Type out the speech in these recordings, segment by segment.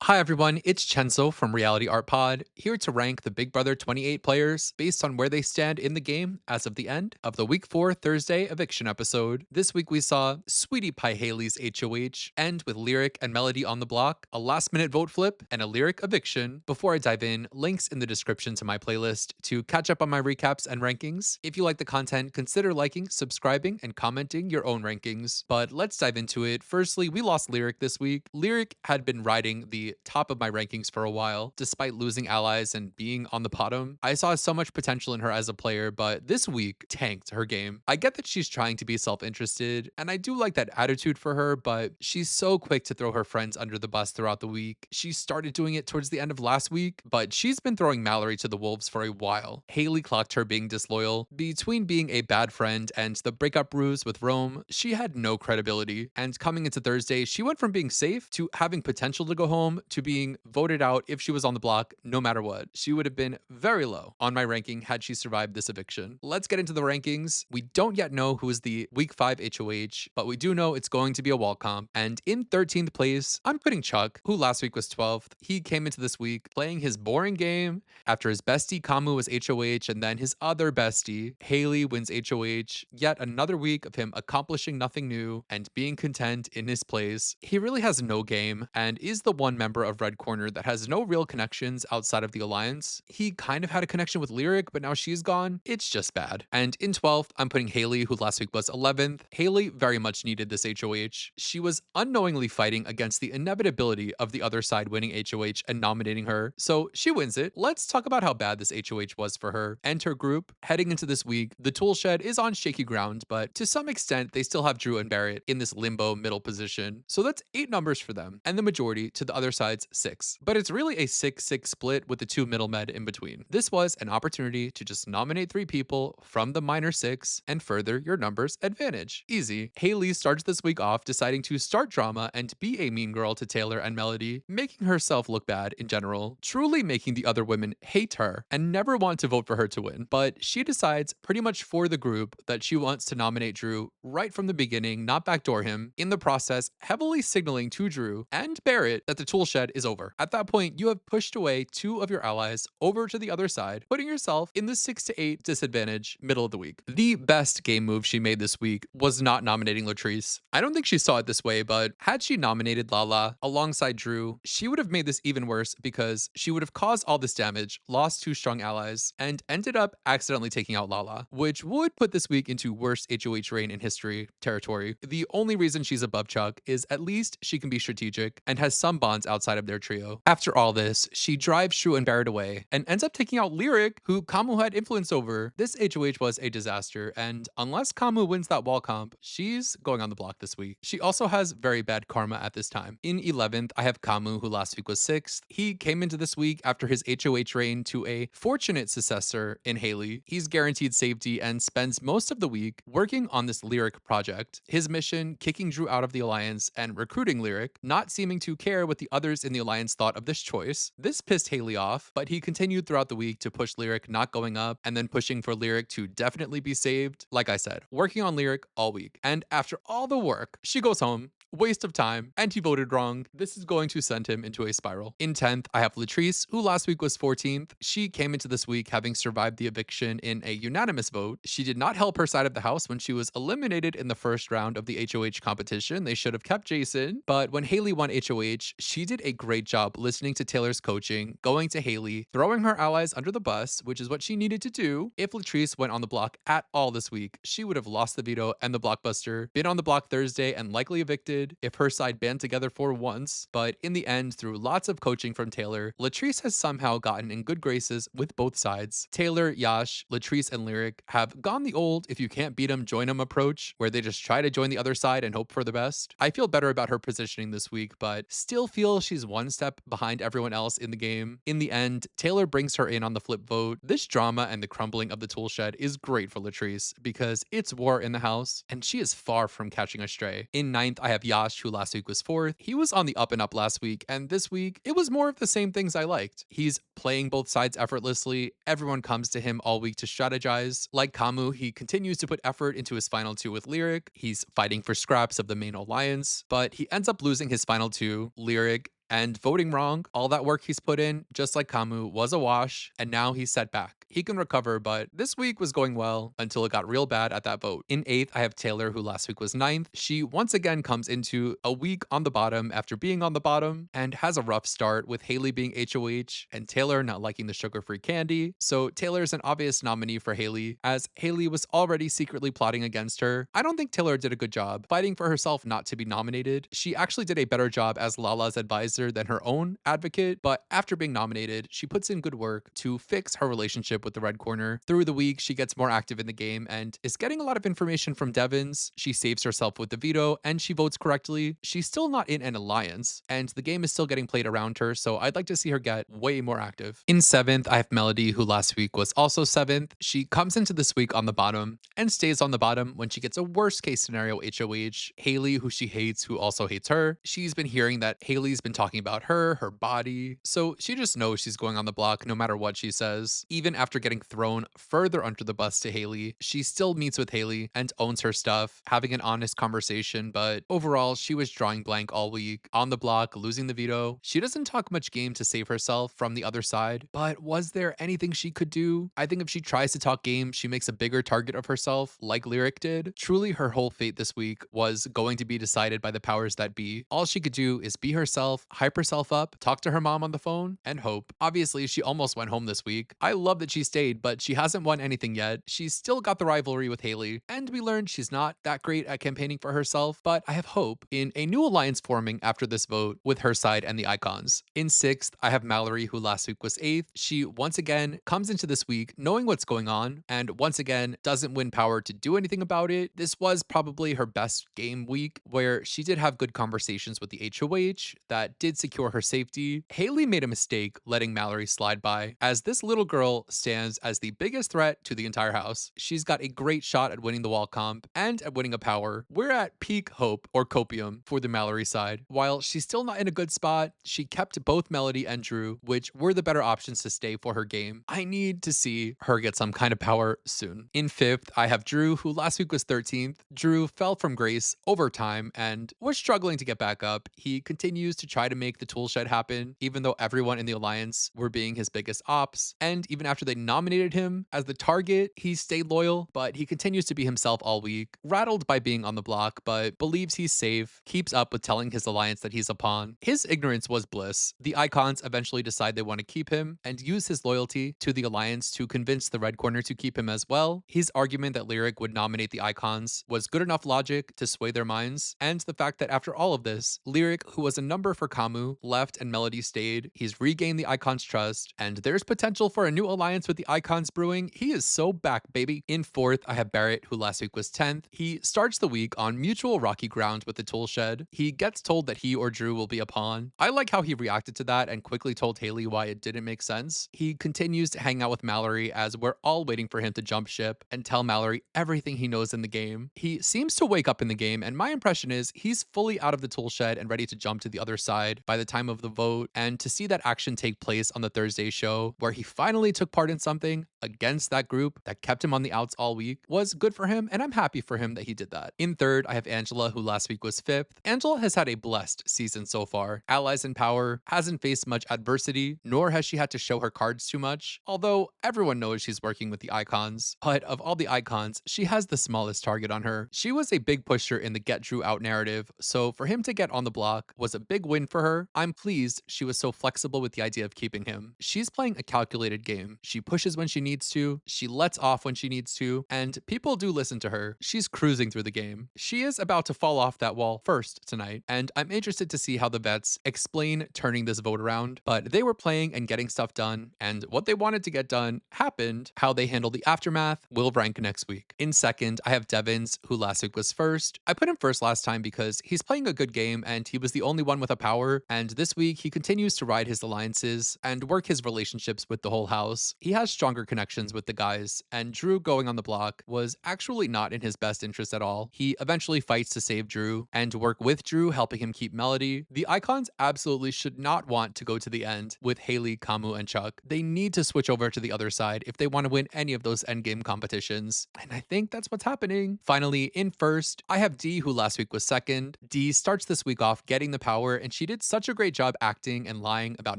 Hi everyone, it's Chenzo from Reality Art Pod, here to rank the Big Brother 28 players based on where they stand in the game as of the end of the Week 4 Thursday Eviction episode. This week we saw Sweetie Pie Haley's HOH end with Lyric and Melody on the block, a last minute vote flip, and a Lyric eviction. Before I dive in, links in the description to my playlist to catch up on my recaps and rankings. If you like the content, consider liking, subscribing, and commenting your own rankings. But let's dive into it. Firstly, we lost Lyric this week. Lyric had been riding the top of my rankings for a while, despite losing allies and being on the bottom. I saw so much potential in her as a player, but this week tanked her game. I get that she's trying to be self-interested, and I do like that attitude for her, but she's so quick to throw her friends under the bus throughout the week. She started doing it towards the end of last week, but she's been throwing Mallerie to the wolves for a while. Haley clocked her being disloyal. Between being a bad friend and the breakup ruse with Rome, she had no credibility. And coming into Thursday, she went from being safe to having potential to go home to being voted out if she was on the block no matter what. She would have been very low on my ranking had she survived this eviction. Let's get into the rankings. We don't yet know who is the Week 5 HOH, but we do know it's going to be a wall comp. And in 13th place, I'm putting Chuck, who last week was 12th. He came into this week playing his boring game after his bestie Kamu was HOH and then his other bestie, Haley, wins HOH. Yet another week of him accomplishing nothing new and being content in his place. He really has no game and is the one member of Red Corner that has no real connections outside of the Alliance. He kind of had a connection with Lyric, but now she's gone. It's just bad. And in 12th, I'm putting Haley, who last week was 11th. Haley very much needed this HOH. She was unknowingly fighting against the inevitability of the other side winning HOH and nominating her, so she wins it. Let's talk about how bad this HOH was for her and her group. Heading into this week, the tool shed is on shaky ground, but to some extent, they still have Drew and Barrett in this limbo middle position. So that's 8 numbers for them, and the majority to the other side's 6. But it's really a 6-6 split with the 2 middle med in between. This was an opportunity to just nominate 3 people from the minor 6 and further your numbers advantage. Easy. Haley starts this week off deciding to start drama and be a mean girl to Taylor and Melody, making herself look bad in general, truly making the other women hate her and never want to vote for her to win. But she decides pretty much for the group that she wants to nominate Drew right from the beginning, not backdoor him, in the process heavily signaling to Drew and Barrett that the tool shed is over. At that point, you have pushed away 2 of your allies over to the other side, putting yourself in the 6 to 8 disadvantage middle of the week. The best game move she made this week was not nominating Latrice. I don't think she saw it this way, but had she nominated Lala alongside Drew, she would have made this even worse because she would have caused all this damage, lost 2 strong allies, and ended up accidentally taking out Lala, which would put this week into worst HOH reign in history territory. The only reason she's above Chuck is at least she can be strategic and has some bonds outside of their trio. After all this, she drives Drew and Barrett away and ends up taking out Lyric, who Kamu had influence over. This HOH was a disaster, and unless Kamu wins that wall comp, she's going on the block this week. She also has very bad karma at this time. In 11th, I have Kamu, who last week was 6th. He came into this week after his HOH reign to a fortunate successor in Haley. He's guaranteed safety and spends most of the week working on this Lyric project. His mission, kicking Drew out of the Alliance and recruiting Lyric, not seeming to care what the others in the Alliance thought of this choice. This pissed Haley off, but he continued throughout the week to push Lyric not going up and then pushing for Lyric to definitely be saved. Like I said, working on Lyric all week. And after all the work, she goes home. Waste of time, and he voted wrong. This is going to send him into a spiral. In 10th, I have Latrice, who last week was 14th. She came into this week having survived the eviction in a unanimous vote. She did not help her side of the house when she was eliminated in the first round of the HOH competition. They should have kept Jason. But when Haley won HOH, she did a great job listening to Taylor's coaching, going to Haley, throwing her allies under the bus, which is what she needed to do. If Latrice went on the block at all this week, she would have lost the veto and the blockbuster, been on the block Thursday, and likely evicted if her side band together for once. But in the end, through lots of coaching from Taylor, Latrice has somehow gotten in good graces with both sides. Taylor, Yash, Latrice, and Lyric have gone the old if you can't beat 'em, join 'em approach, where they just try to join the other side and hope for the best. I feel better about her positioning this week, but still feel she's one step behind everyone else in the game. In the end, Taylor brings her in on the flip vote. This drama and the crumbling of the tool shed is great for Latrice because it's war in the house, and she is far from catching a stray. In 9th, I have Yash, who last week was 4th. He was on the up and up last week, and this week, it was more of the same things I liked. He's playing both sides effortlessly. Everyone comes to him all week to strategize. Like Kamu, he continues to put effort into his final 2 with Lyric. He's fighting for scraps of the main alliance, but he ends up losing his final 2. Lyric And voting wrong, all that work he's put in, just like Kamu, was a wash, and now he's set back. He can recover, but this week was going well until it got real bad at that vote. In 8th, I have Taylor, who last week was 9th. She once again comes into a week on the bottom after being on the bottom and has a rough start with Haley being HOH and Taylor not liking the sugar-free candy. So Taylor's an obvious nominee for Haley, as Haley was already secretly plotting against her. I don't think Taylor did a good job fighting for herself not to be nominated. She actually did a better job as Lala's advisor than her own advocate, but after being nominated, she puts in good work to fix her relationship with the red corner. Through the week, she gets more active in the game and is getting a lot of information from Devons. She saves herself with the veto and she votes correctly. She's still not in an alliance, and the game is still getting played around her, so I'd like to see her get way more active. In 7th, I have Mallerie, who last week was also 7th. She comes into this week on the bottom and stays on the bottom when she gets a worst case scenario HOH. Haley, who she hates, who also hates her. She's been hearing that Haley's been talking about her body, so she just knows she's going on the block no matter what she says. Even after getting thrown further under the bus to Haley, she still meets with Haley and owns her stuff, having an honest conversation, but overall, she was drawing blank all week, on the block, losing the veto. She doesn't talk much game to save herself from the other side, but was there anything she could do? I think if she tries to talk game, she makes a bigger target of herself, like Lyric did. Truly, her whole fate this week was going to be decided by the powers that be. All she could do is be herself, hype herself up, talk to her mom on the phone, and hope. Obviously, she almost went home this week. I love that she stayed, but she hasn't won anything yet. She's still got the rivalry with Haley, and we learned she's not that great at campaigning for herself, but I have hope in a new alliance forming after this vote with her side and the icons. In 6th, I have Mallerie, who last week was 8th. She once again comes into this week knowing what's going on, and once again doesn't win power to do anything about it. This was probably her best game week, where she did have good conversations with the HOH that did secure her safety. Haley made a mistake letting Mallerie slide by, as this little girl stands as the biggest threat to the entire house. She's got a great shot at winning the wall comp and at winning a power. We're at peak hope or copium for the Mallerie side. While she's still not in a good spot, she kept both Melody and Drew, which were the better options to stay for her game. I need to see her get some kind of power soon. In 5th, I have Drew, who last week was 13th. Drew fell from grace over time and was struggling to get back up. He continues to try to make the tool shed happen, even though everyone in the alliance were being his biggest ops. And even after they nominated him as the target, he stayed loyal, but he continues to be himself all week, rattled by being on the block, but believes he's safe, keeps up with telling his alliance that he's a pawn. His ignorance was bliss. The icons eventually decide they want to keep him and use his loyalty to the alliance to convince the red corner to keep him as well. His argument that Lyric would nominate the icons was good enough logic to sway their minds, and the fact that after all of this, Lyric, who was a number for Kamu, left and Melody stayed. He's regained the icons' trust, and there's potential for a new alliance with the icons brewing. He is so back, baby. In 4th, I have Barrett, who last week was 10th. He starts the week on mutual rocky ground with the tool shed. He gets told that he or Drew will be a pawn. I like how he reacted to that and quickly told Haley why it didn't make sense. He continues to hang out with Mallerie as we're all waiting for him to jump ship and tell Mallerie everything he knows in the game. He seems to wake up in the game, and my impression is he's fully out of the tool shed and ready to jump to the other side by the time of the vote. And to see that action take place on the Thursday show, where he finally took part in something against that group that kept him on the outs all week, was good for him, and I'm happy for him that he did that. In 3rd, I have Angela, who last week was 5th. Angela has had a blessed season so far. Allies in power, hasn't faced much adversity, nor has she had to show her cards too much, although everyone knows she's working with the icons. But of all the icons, she has the smallest target on her. She was a big pusher in the get Drew out narrative, so for him to get on the block was a big win for her. I'm pleased she was so flexible with the idea of keeping him. She's playing a calculated game. She pushes when she needs to, she lets off when she needs to, and people do listen to her. She's cruising through the game. She is about to fall off that wall first tonight, and I'm interested to see how the vets explain turning this vote around, but they were playing and getting stuff done, and what they wanted to get done happened. How they handle the aftermath will rank next week. In 2nd, I have Devons, who last week was 1st. I put him 1st last time because he's playing a good game and he was the only one with a power, and this week he continues to ride his alliances and work his relationships with the whole house. He has stronger connections with the guys, and Drew going on the block was actually not in his best interest at all. He eventually fights to save Drew and to work with Drew, helping him keep Mallerie. The Icons absolutely should not want to go to the end with Haley, Kamu, and Chuck. They need to switch over to the other side if they want to win any of those endgame competitions. And I think that's what's happening. Finally, in first, I have Dee, who last week was second. Dee starts this week off getting the power, and she did such a great job acting and lying about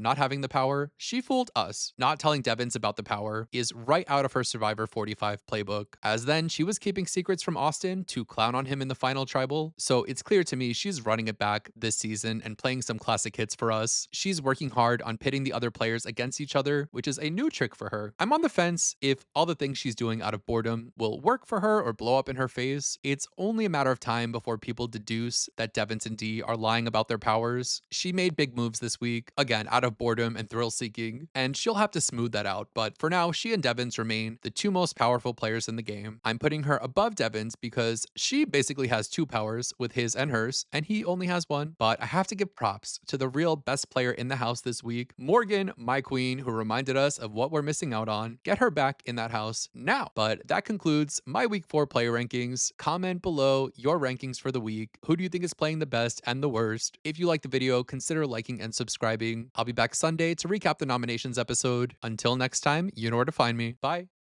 not having the power. She fooled us. Not telling Devons about the power is right out of her Survivor 45 playbook, as then she was keeping secrets from Austin to clown on him in the final tribal. So it's clear to me she's running it back this season and playing some classic hits for us. She's working hard on pitting the other players against each other, which is a new trick for her. I'm on the fence if all the things she's doing out of boredom will work for her or blow up in her face. It's only a matter of time before people deduce that Devons and Dee are lying about their powers. She made big moves this week, again, out of boredom and thrill seeking, and she'll have to smooth that out. But for now, she and Devons remain the two most powerful players in the game. I'm putting her above Devons because she basically has two powers with his and hers, and he only has one. But I have to give props to the real best player in the house this week, Morgan, my queen, who reminded us of what we're missing out on. Get her back in that house now. But that concludes my week 4 player rankings. Comment below your rankings for the week. Who do you think is playing the best and the worst? If you liked the video, consider liking and subscribing. I'll be back Sunday to recap the nominations episode. Until next time, you know where to find me. Bye.